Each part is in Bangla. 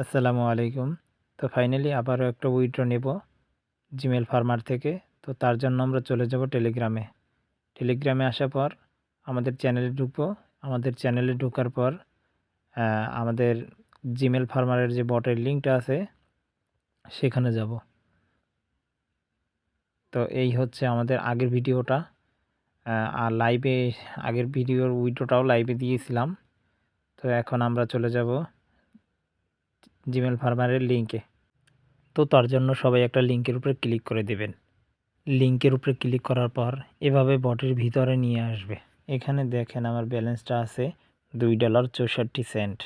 আসসালামু আলাইকুম। তো ফাইনালি আবারও একটা উইথড্র নেব জিমেল ফার্মার থেকে। তো তার জন্য আমরা চলে যাব টেলিগ্রামে। টেলিগ্রামে আসার পর আমাদের চ্যানেলে ঢুকবো। আমাদের চ্যানেলে ঢোকার পর আমাদের জিমেল ফার্মারের যে বটের লিঙ্কটা আছে সেখানে যাব। তো এই হচ্ছে আমাদের আগের ভিডিওটা। আর লাইভে আগের ভিডিওর উইথড্রটাও লাইভে দিয়েছিলাম। তো এখন আমরা চলে যাব জিমেল ফার্মারের লিঙ্কে। তো তার জন্য সবাই একটা লিঙ্কের উপরে ক্লিক করে দেবেন। লিঙ্কের উপরে ক্লিক করার পর এভাবে বটের ভিতরে নিয়ে আসবে। এখানে দেখেন আমার ব্যালেন্সটা আছে $2.64।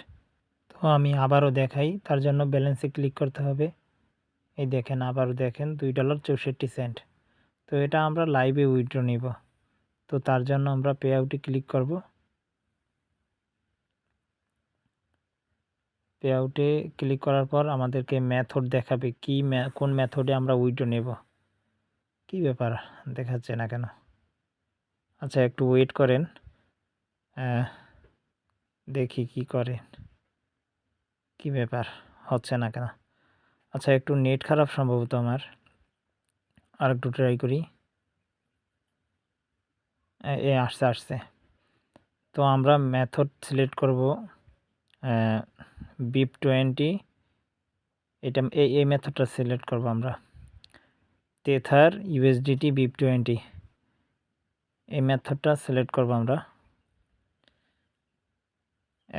তো আমি আবারও দেখাই, তার জন্য ব্যালেন্সে ক্লিক করতে হবে। এই দেখেন, আবারও দেখেন $2.64। তো এটা আমরা লাইভে উইথড্র নিব। তো তার জন্য আমরা পে আউটে ক্লিক করব। পে আউটে ক্লিক করার পর আমাদেরকে মেথড দেখাবে কোন মেথডে আমরা উইথড্র নেব। কি ব্যাপার, দেখাচ্ছে না কেন? আচ্ছা, একটু ওয়েট করেন, দেখি কি করে, কি ব্যাপার, হচ্ছে না কেন? আচ্ছা, একটু নেট খারাপ সম্ভবত আমার, আর একটু ট্রাই করি। আসছে। তো আমরা মেথড সিলেক্ট করব BIP20। এটা এই মেথডটা সিলেক্ট করব আমরা, টেথার USDT BIP20, এই মেথডটা সিলেক্ট করব আমরা।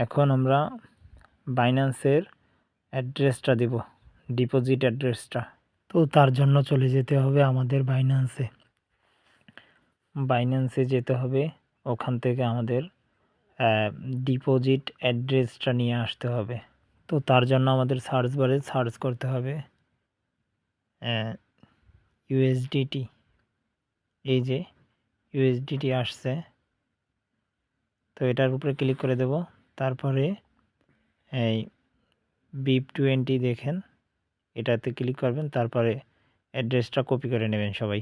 এখন আমরা বাইন্যান্সের অ্যাড্রেসটা দিব, ডিপোজিট অ্যাড্রেসটা। তো তার জন্য চলে যেতে হবে আমাদের বাইন্যান্সে যেতে হবে। ওখান থেকে আমাদের ডিপোজিট অ্যাড্রেসটা নিয়ে আসতে হবে। তো তার জন্য আমাদের সার্চ বারে সার্চ করতে হবে USDT। এই যে USDT আসছে, তো এটার উপরে ক্লিক করে দেব। তারপরে এই BIP20 দেখেন, এটাতে ক্লিক করবেন। তারপরে অ্যাড্রেসটা কপি করে নেবেন সবাই।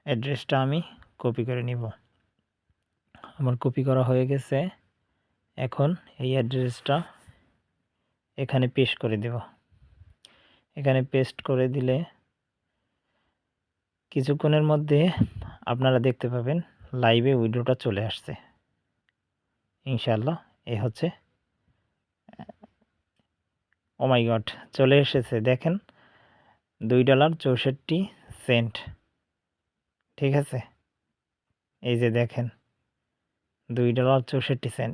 অ্যাড্রেসটা আমি কপি করে নিব, আমার কপি করা হয়ে গেছে। এখন এই অ্যাড্রেসটা এখানে পেস্ট করে দেব। এখানে পেস্ট করে দিলে কিছুক্ষণের মধ্যে আপনারা দেখতে পাবেন লাইভে উইড্রোটা চলে আসছে ইনশাআল্লাহ। এই হচ্ছে, ও মাই গড, চলে এসেছে। দেখেন $2.64। ঠিক আছে, এই যে দেখেন $2.64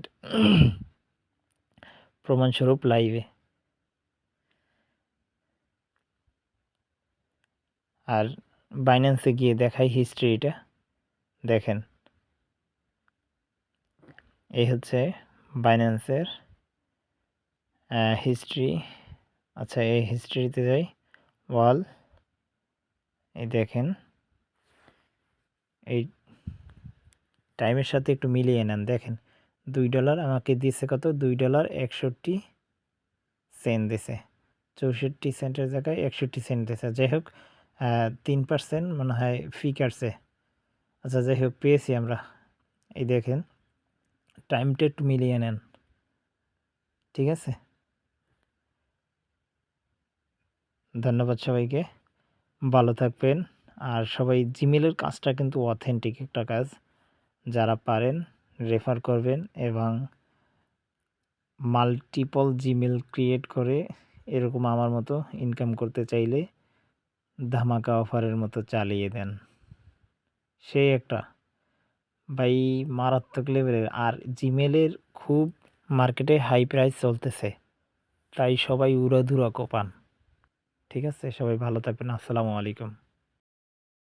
প্রমাণস্বরূপ লাইভে। আর বাইন্যান্সে গিয়ে দেখাই হিস্ট্রিটা, দেখেন এই হচ্ছে বাইন্যান্সের হিস্ট্রি। আচ্ছা, এই হিস্ট্রিতে যাই, ওয়াল, এই দেখেন এই টাইমের সাথে একটু মিলিয়ে নেন। দেখেন $2 আমাকে দিয়েছে কত, $2.61 দিয়েছে। 64 সেন্টের জায়গায় 61 সেন্ট দিয়েছে। যাই হোক, 3% মনে হয় ফি কাটছে। আচ্ছা, যাই হোক, পেয়েছি আমরা। এই দেখেন টাইমটা একটু মিলিয়ে নেন, ঠিক আছে? ধন্যবাদ সবাইকে, ভালো থাকবেন। আর সবাই, জিমেলের কাজটা কিন্তু অথেন্টিক একটা কাজ, যারা পারেন রেফার করবেন এবং মাল্টিপল জিমেল ক্রিয়েট করে এরকম আমার মতো ইনকাম করতে চাইলে ধামাকা অফারের মতো চালিয়ে দেন। সেই একটা ভাই মারাত্মক লেভেলের। আর জিমেলের খুব মার্কেটে হাই প্রাইস চলতেছে, তাই সবাই উড়াধুরা কোপান। ঠিক আছে, সবাই ভালো থাকবেন। আসসালামু আলাইকুম।